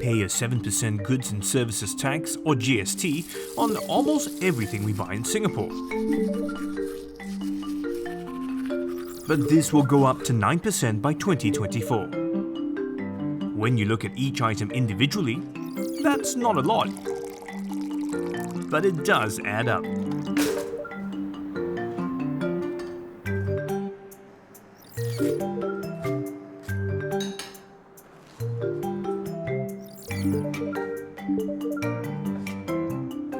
pay a 7% goods and services tax or GST on almost everything we buy in Singapore. But this will go up to 9% by 2024. When you look at each item individually, that's not a lot. But it does add up.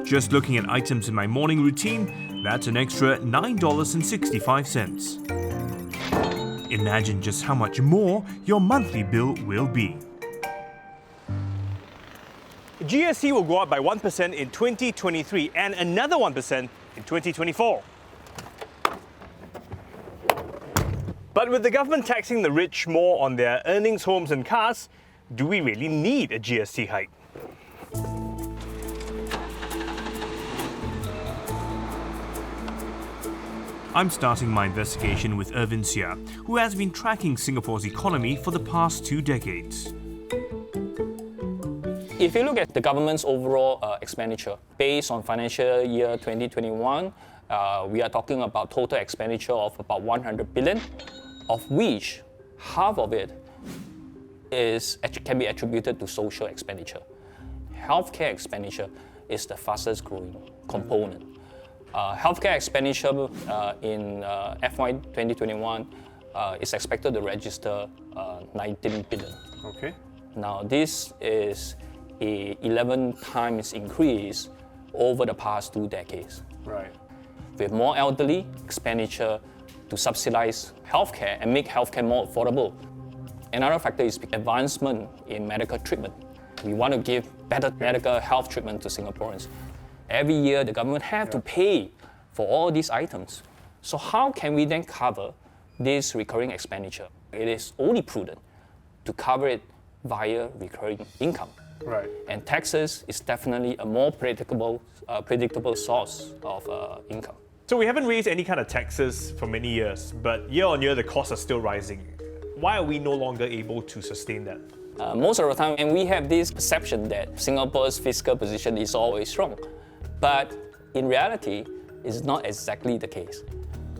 Just looking at items in my morning routine, that's an extra $9.65. Imagine just how much more your monthly bill will be. GST will go up by 1% in 2023 and another 1% in 2024. But with the government taxing the rich more on their earnings, homes and cars, do we really need a GST hike? I'm starting my investigation with Irvin Seah, who has been tracking Singapore's economy for the past 2 decades. If you look at the government's overall expenditure, based on financial year 2021, we are talking about total expenditure of about 100 billion, of which half of it can be attributed to social expenditure. Healthcare expenditure is the fastest growing component. Healthcare expenditure in FY 2021 is expected to register 19 billion. Okay. Now, this is a 11 times increase over the past 2 decades. Right. With more elderly expenditure to subsidize healthcare and make healthcare more affordable. Another factor is advancement in medical treatment. We want to give better medical health treatment to Singaporeans. Every year, the government have to pay for all these items. So how can we then cover this recurring expenditure? It is only prudent to cover it via recurring income. Right. And taxes is definitely a more predictable source of income. So we haven't raised any kind of taxes for many years, but year on year the costs are still rising. Why are we no longer able to sustain that? Most of the time, and we have this perception that Singapore's fiscal position is always strong. But in reality, it's not exactly the case.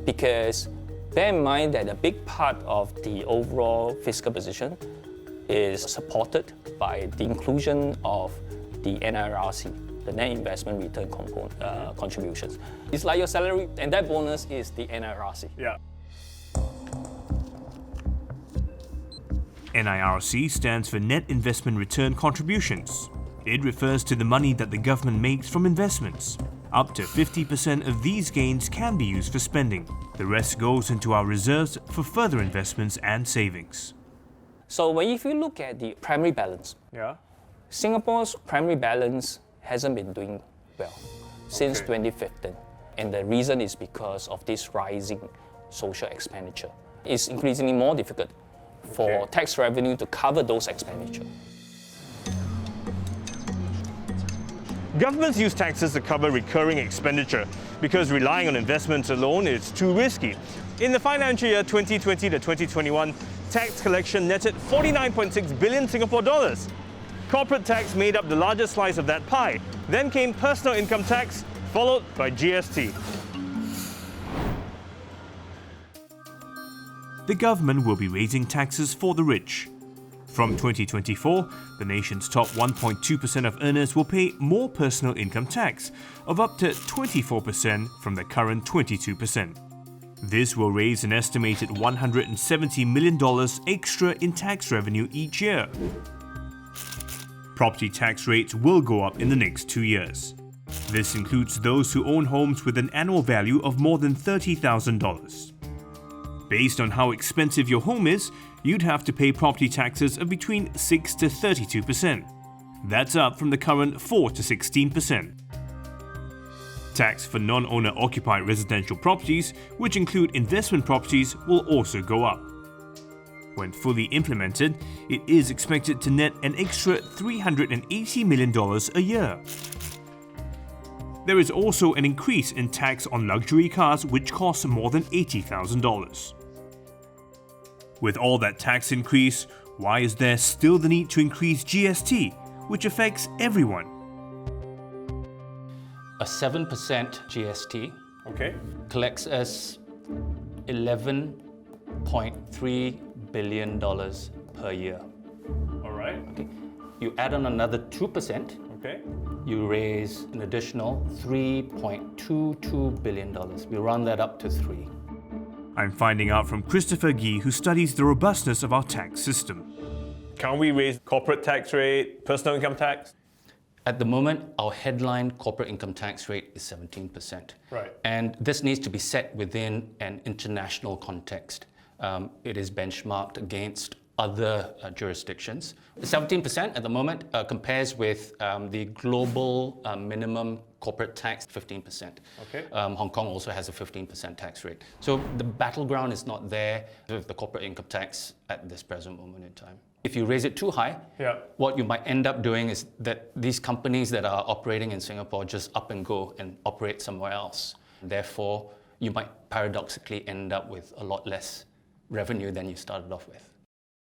Because bear in mind that a big part of the overall fiscal position is supported by the inclusion of the NIRC, the net investment return component contributions. It's like your salary, and that bonus is the NIRC. Yeah. NIRC stands for Net Investment Return Contributions. It refers to the money that the government makes from investments. Up to 50% of these gains can be used for spending. The rest goes into our reserves for further investments and savings. So if you look at the primary balance, Singapore's primary balance hasn't been doing well since 2015. And the reason is because of this rising social expenditure. It's increasingly more difficult for tax revenue to cover those expenditures. Governments use taxes to cover recurring expenditure because relying on investments alone is too risky. In the financial year 2020 to 2021, tax collection netted 49.6 billion Singapore dollars. Corporate tax made up the largest slice of that pie. Then came personal income tax, followed by GST. The government will be raising taxes for the rich. From 2024, the nation's top 1.2% of earners will pay more personal income tax of up to 24% from the current 22%. This will raise an estimated $170 million extra in tax revenue each year. Property tax rates will go up in the next 2 years. This includes those who own homes with an annual value of more than $30,000. Based on how expensive your home is, you'd have to pay property taxes of between 6 to 32%. That's up from the current 4 to 16%. Tax for non-owner occupied residential properties, which include investment properties, will also go up. When fully implemented, it is expected to net an extra $380 million a year. There is also an increase in tax on luxury cars, which cost more than $80,000. With all that tax increase, why is there still the need to increase GST, which affects everyone. A 7% GST Okay. collects us $11.3 billion per year. All right. Okay. You add on another 2%, Okay. you raise an additional $3.22 billion. We round that up to 3. I'm finding out from Christopher Gee, who studies the robustness of our tax system. Can we raise corporate tax rate, personal income tax? At the moment, our headline corporate income tax rate is 17%. Right. And this needs to be set within an international context. It is benchmarked against other jurisdictions. 17% at the moment compares with the global minimum corporate tax, 15%. Okay. Hong Kong also has a 15% tax rate. So the battleground is not there with the corporate income tax at this present moment in time. If you raise it too high, what you might end up doing is that these companies that are operating in Singapore just up and go and operate somewhere else. Therefore, you might paradoxically end up with a lot less revenue than you started off with.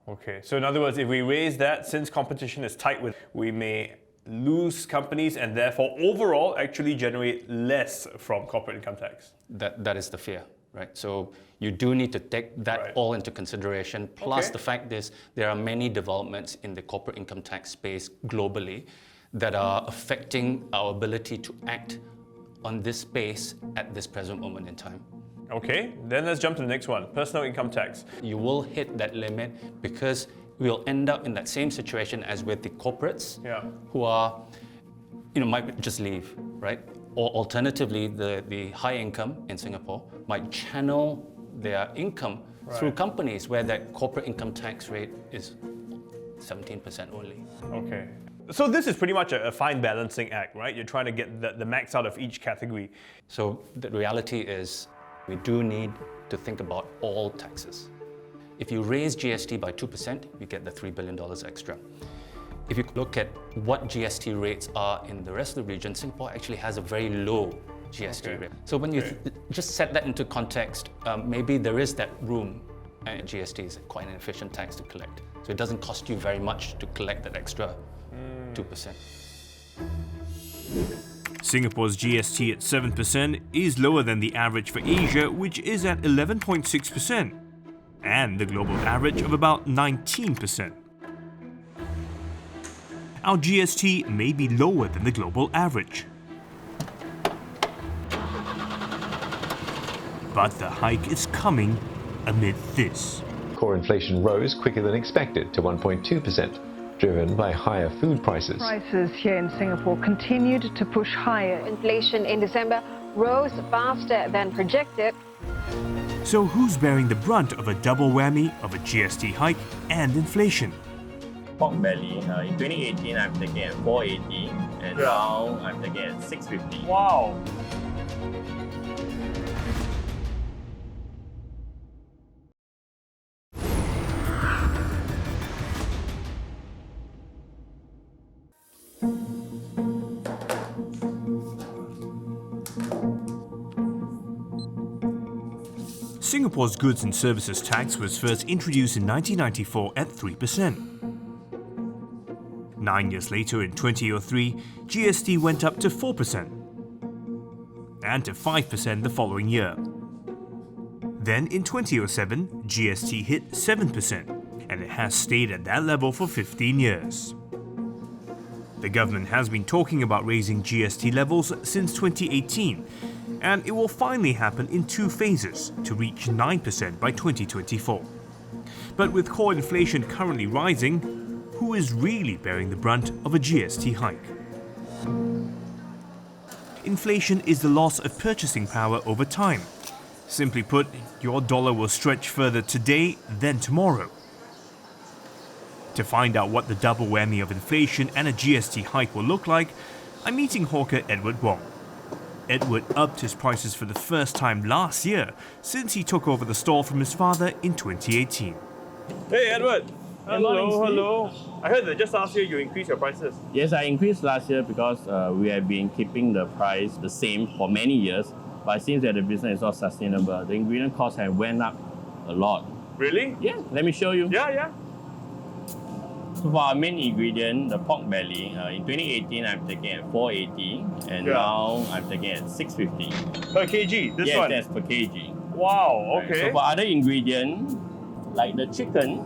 Okay, so in other words, if we raise that, since competition is tight, we may lose companies and therefore overall actually generate less from corporate income tax. That is the fear, right? So you do need to take that all into consideration. Plus the fact is there are many developments in the corporate income tax space globally that are affecting our ability to act on this space at this present moment in time. Okay, then let's jump to the next one, personal income tax. You will hit that limit because we'll end up in that same situation as with the corporates who are, might just leave, right? Or alternatively, the high income in Singapore might channel their income through companies where that corporate income tax rate is 17% only. Okay. So this is pretty much a fine balancing act, right? You're trying to get the max out of each category. So the reality is we do need to think about all taxes. If you raise GST by 2%, you get the $3 billion extra. If you look at what GST rates are in the rest of the region, Singapore actually has a very low GST rate. So when you just set that into context, maybe there is that room. GST is quite an efficient tax to collect. So it doesn't cost you very much to collect that extra 2%. Singapore's GST at 7% is lower than the average for Asia, which is at 11.6%, and the global average of about 19%. Our GST may be lower than the global average, but the hike is coming amid this. Core inflation rose quicker than expected to 1.2%, driven by higher food prices. Prices here in Singapore continued to push higher. Inflation in December rose faster than projected. So who's bearing the brunt of a double whammy of a GST hike and inflation? Pork belly, in 2018 I'm taking at 480 and now I'm taking at 650. Wow! Singapore's goods and services tax was first introduced in 1994 at 3%. 9 years later, in 2003, GST went up to 4% and to 5% the following year. Then in 2007, GST hit 7% and it has stayed at that level for 15 years. The government has been talking about raising GST levels since 2018, and it will finally happen in 2 phases to reach 9% by 2024. But with core inflation currently rising, who is really bearing the brunt of a GST hike? Inflation is the loss of purchasing power over time. Simply put, your dollar will stretch further today than tomorrow. To find out what the double whammy of inflation and a GST hike will look like, I'm meeting hawker Edward Wong. Edward upped his prices for the first time last year since he took over the stall from his father in 2018. Hey Edward! Hello, Hello. I heard that just last year you increased your prices. Yes, I increased last year because we have been keeping the price the same for many years, but it seems that the business is not sustainable. The ingredient costs have went up a lot. Really? Yeah, let me show you. Yeah. So for our main ingredient, the pork belly, in 2018 I'm taking at 480 and now I'm taking at 650. Per kg, this yes, one? that's per kg. Wow, Right, okay. so for other ingredient, like the chicken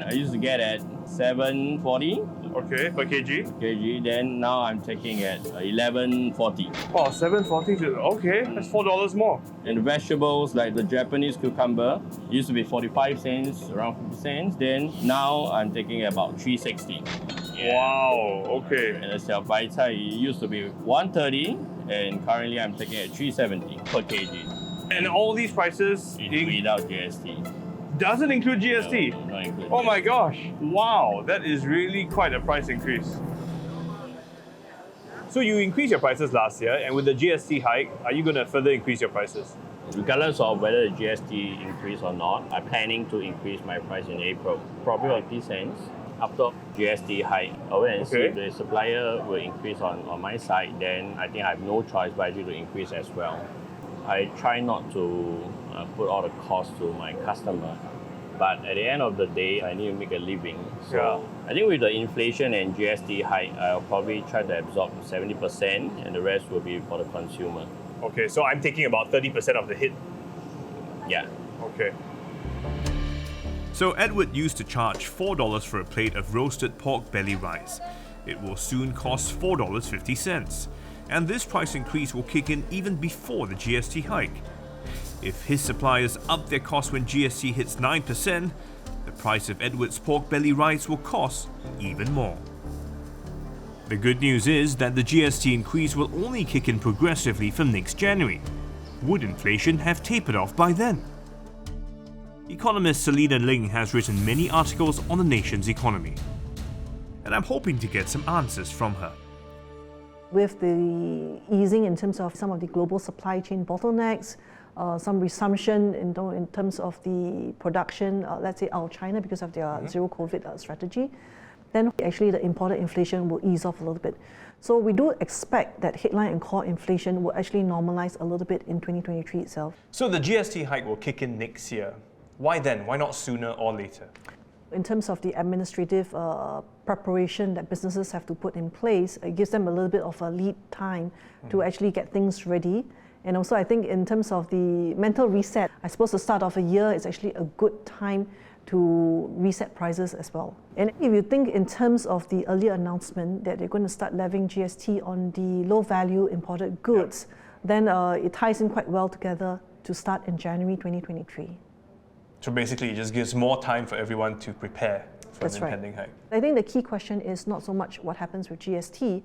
I used to get at 740 Okay, per kg. kg, then now I'm taking at 1140. Oh, 740. Okay, that's $4 more. And the vegetables like the Japanese cucumber used to be 45 cents, around 50 cents. Then now I'm taking about 360. Wow, okay. And the xiao bai cai used to be 130 and currently I'm taking at 370 per kg. And all these prices Without GST. doesn't include GST? No, not included. Oh my gosh, wow, that is really quite a price increase. So you increased your prices last year, and with the GST hike, are you going to further increase your prices? Regardless of whether the GST increase or not, I'm planning to increase my price in April, probably 50 cents. After GST hike, I will and see if the supplier will increase on my side, then I think I have no choice but actually to increase as well. I try not to put all the costs to my customer, but at the end of the day, I need to make a living. So I think with the inflation and GST hike, I'll probably try to absorb 70% and the rest will be for the consumer. Okay, so I'm taking about 30% of the hit. Yeah. Okay. So Edward used to charge $4 for a plate of roasted pork belly rice. It will soon cost $4.50. And this price increase will kick in even before the GST hike. If his suppliers up their cost when GST hits 9%, the price of Edward's pork belly rice will cost even more. The good news is that the GST increase will only kick in progressively from next January. Would inflation have tapered off by then? Economist Selina Ling has written many articles on the nation's economy, and I'm hoping to get some answers from her. With the easing in terms of some of the global supply chain bottlenecks, some resumption in terms of the production, let's say out of China because of their zero COVID strategy, then actually the imported inflation will ease off a little bit. So we do expect that headline and core inflation will actually normalize a little bit in 2023 itself. So the GST hike will kick in next year. Why then? Why not sooner or later? In terms of the administrative preparation that businesses have to put in place, it gives them a little bit of a lead time to actually get things ready. And also I think in terms of the mental reset, I suppose the start of a year is actually a good time to reset prices as well. And if you think in terms of the earlier announcement that they're going to start levying GST on the low value imported goods, then it ties in quite well together to start in January 2023. So basically it just gives more time for everyone to prepare for an impending hike. I think the key question is not so much what happens with GST,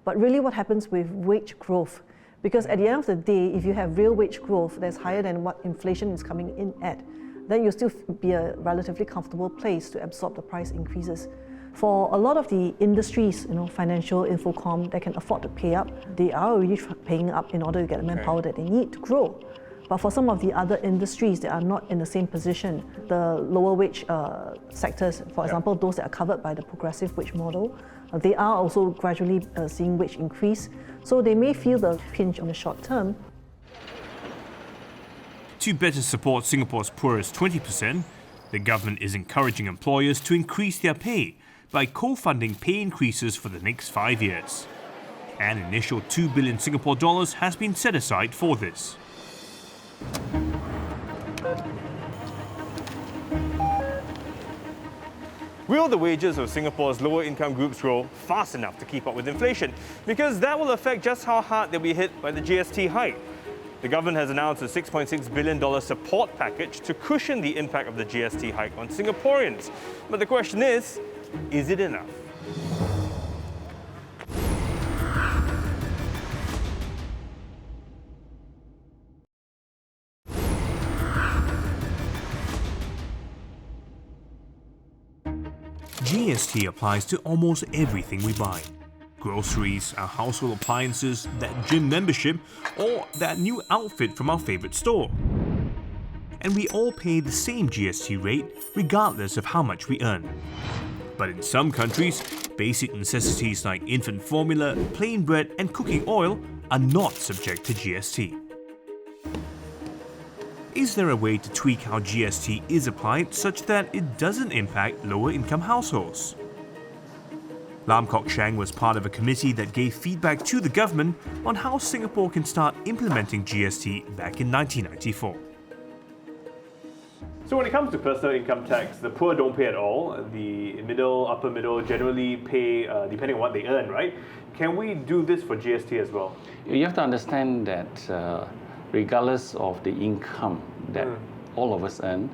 but really what happens with wage growth. Because at the end of the day, if you have real wage growth that's higher than what inflation is coming in at, then you'll still be a relatively comfortable place to absorb the price increases. For a lot of the industries, financial, infocom, that can afford to pay up, they are already paying up in order to get the manpower that they need to grow. But for some of the other industries that are not in the same position, the lower wage sectors, for example, those that are covered by the progressive wage model, they are also gradually seeing wage increase. So they may feel the pinch on the short term. To better support Singapore's poorest 20%, the government is encouraging employers to increase their pay by co-funding pay increases for the next 5 years. An initial 2 billion Singapore dollars has been set aside for this. Will the wages of Singapore's lower income groups grow fast enough to keep up with inflation? Because that will affect just how hard they'll be hit by the GST hike. The government has announced a $6.6 billion support package to cushion the impact of the GST hike on Singaporeans. But the question is it enough? GST applies to almost everything we buy. Groceries, our household appliances, that gym membership, or that new outfit from our favorite store. And we all pay the same GST rate regardless of how much we earn. But in some countries, basic necessities like infant formula, plain bread and cooking oil are not subject to GST. is there a way to tweak how GST is applied such that it doesn't impact lower income households? Lam Kok Shang was part of a committee that gave feedback to the government on how Singapore can start implementing GST back in 1994. So when it comes to personal income tax, the poor don't pay at all. The middle, upper middle generally pay depending on what they earn, right? Can we do this for GST as well? You have to understand that regardless of the income that all of us earn,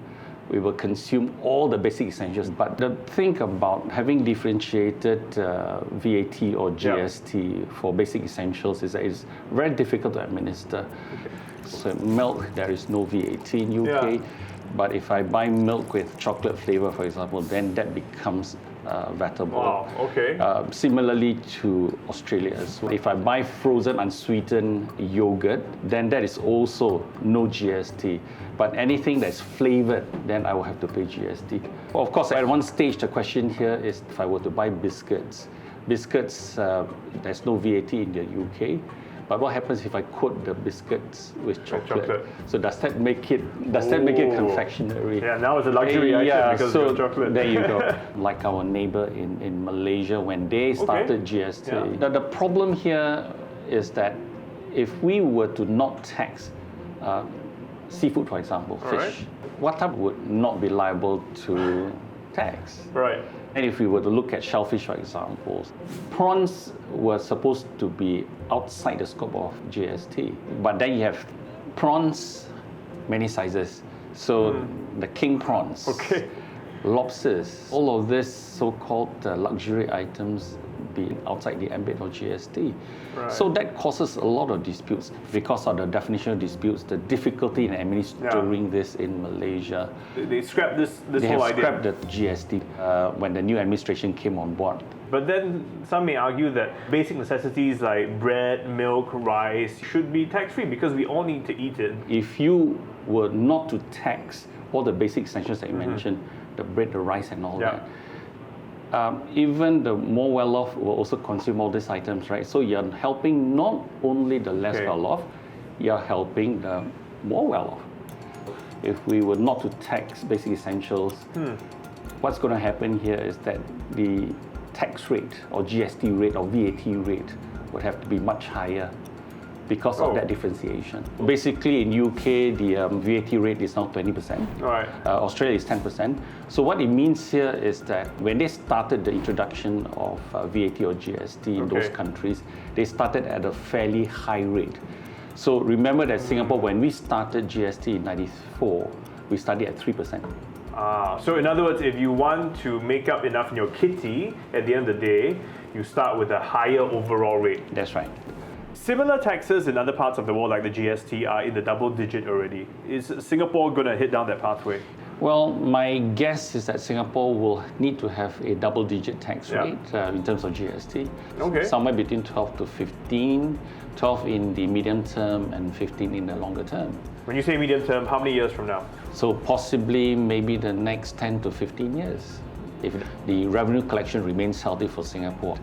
we will consume all the basic essentials. But the thing about having differentiated VAT or GST for basic essentials is that it's very difficult to administer. So milk, there is no VAT in UK. But if I buy milk with chocolate flavor, for example, then that becomes VATable. Wow, okay. Similarly to Australia. So if I buy frozen unsweetened yogurt, then that is also no GST. But anything that's flavored, then I will have to pay GST. Of course, at one stage, the question here is if I were to buy biscuits. Biscuits, there's no VAT in the UK. But what happens if I coat the biscuits with chocolate? So does that make it confectionery? Yeah, now it's a luxury item because of chocolate. There you go. Like our neighbor in Malaysia, when they started GST. The problem here is that if we were to not tax seafood, for example, fish, what type would not be liable to tax? Right. And if we were to look at shellfish, for example, prawns were supposed to be outside the scope of GST. But then you have prawns, many sizes. So the king prawns, lobsters, all of this so-called luxury items being outside the ambit of GST. Right. So that causes a lot of disputes because of the definitional disputes, the difficulty in administering this in Malaysia. They scrapped this they whole have idea. scrapped the GST when the new administration came on board. But then some may argue that basic necessities like bread, milk, rice should be tax-free because we all need to eat it. If you were not to tax all the basic essentials that you mentioned, the bread, the rice and all that, even the more well-off will also consume all these items, right? So you're helping not only the less well-off, you're helping the more well-off. If we were not to tax basic essentials, what's going to happen here is that the tax rate or GST rate or VAT rate would have to be much higher because of that differentiation. Basically in UK, the VAT rate is now 20%. Right. Australia is 10%. So what it means here is that when they started the introduction of VAT or GST in those countries, they started at a fairly high rate. So remember that Singapore, when we started GST in 94, we started at 3%. So in other words, if you want to make up enough in your kitty, at the end of the day, you start with a higher overall rate. That's right. Similar taxes in other parts of the world, like the GST, are in the double digit already. Is Singapore going to hit down that pathway? Well, my guess is that Singapore will need to have a double-digit tax rate in terms of GST. Somewhere between 12 to 15, 12 in the medium term and 15 in the longer term. When you say medium term, how many years from now? So possibly maybe the next 10 to 15 years. If the revenue collection remains healthy for Singapore,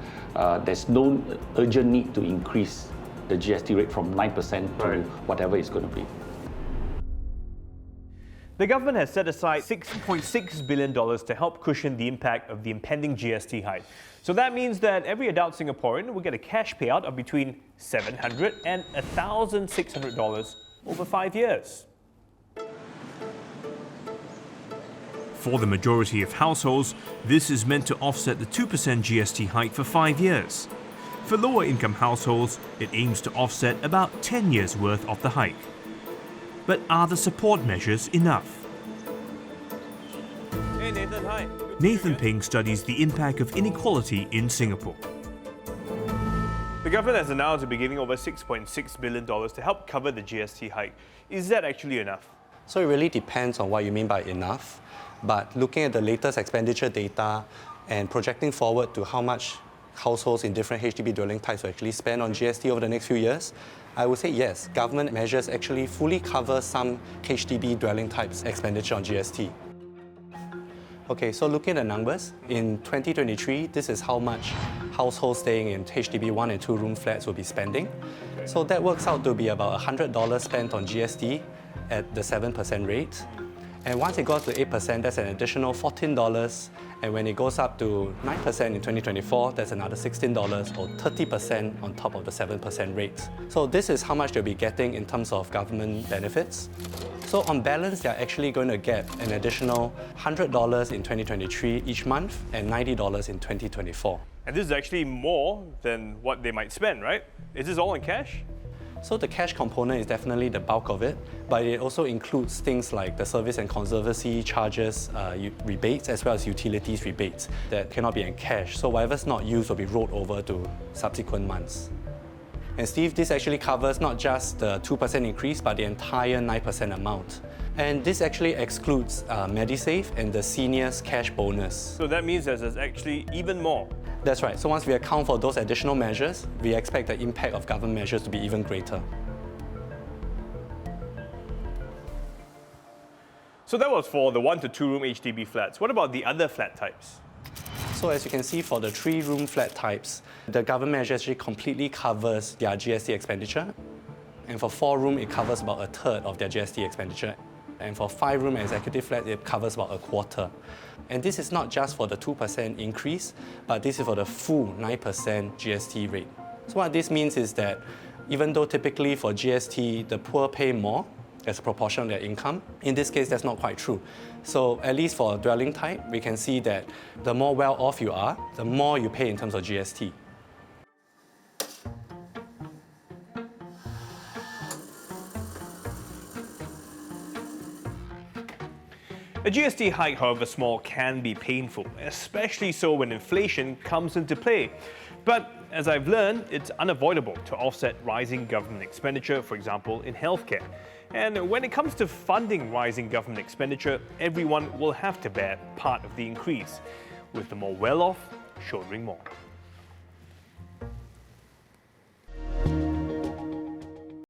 there's no urgent need to increase the GST rate from 9% to whatever it's going to be. The government has set aside $6.6 billion to help cushion the impact of the impending GST hike. So that means that every adult Singaporean will get a cash payout of between $700 and $1,600 over 5 years. For the majority of households, this is meant to offset the 2% GST hike for 5 years. For lower income households, it aims to offset about 10 years' worth of the hike. But are the support measures enough? Hey Nathan, hi. Nathan Ping studies the impact of inequality in Singapore. The government has announced to be giving over $6.6 billion to help cover the GST hike. Is that actually enough? So it really depends on what you mean by enough. But looking at the latest expenditure data and projecting forward to how much households in different HDB dwelling types will actually spend on GST over the next few years, I would say yes, government measures actually fully cover some HDB dwelling types expenditure on GST. Okay, so looking at the numbers, in 2023, this is how much households staying in HDB 1 and 2 room flats will be spending. So that works out to be about $100 spent on GST at the 7% rate. And once it goes to 8%, that's an additional $14. And when it goes up to 9% in 2024, that's another $16 or 30% on top of the 7% rate. So this is how much they'll be getting in terms of government benefits. So on balance, they're actually going to get an additional $100 in 2023 each month and $90 in 2024. And this is actually more than what they might spend, right? Is this all in cash? So the cash component is definitely the bulk of it, but it also includes things like the service and conservancy charges rebates, as well as utilities rebates that cannot be in cash. So whatever's not used will be rolled over to subsequent months. And Steve, this actually covers not just the 2% increase, but the entire 9% amount. And this actually excludes MediSave and the seniors cash bonus. So that means there's actually even more. That's right. So once we account for those additional measures, we expect the impact of government measures to be even greater. So that was for the 1 to 2 room HDB flats. What about the other flat types? So as you can see, for the 3-room flat types, the government measure actually completely covers their GST expenditure. And for 4-room, it covers about a third of their GST expenditure. And for 5-room executive flat, it covers about a quarter. And this is not just for the 2% increase, but this is for the full 9% GST rate. So what this means is that even though typically for GST, the poor pay more as a proportion of their income, in this case, that's not quite true. So at least for dwelling type, we can see that the more well off you are, the more you pay in terms of GST. A GST hike, however small, can be painful, especially so when inflation comes into play. But as I've learned, it's unavoidable to offset rising government expenditure, for example, in healthcare. And when it comes to funding rising government expenditure, everyone will have to bear part of the increase, with the more well-off shouldering more.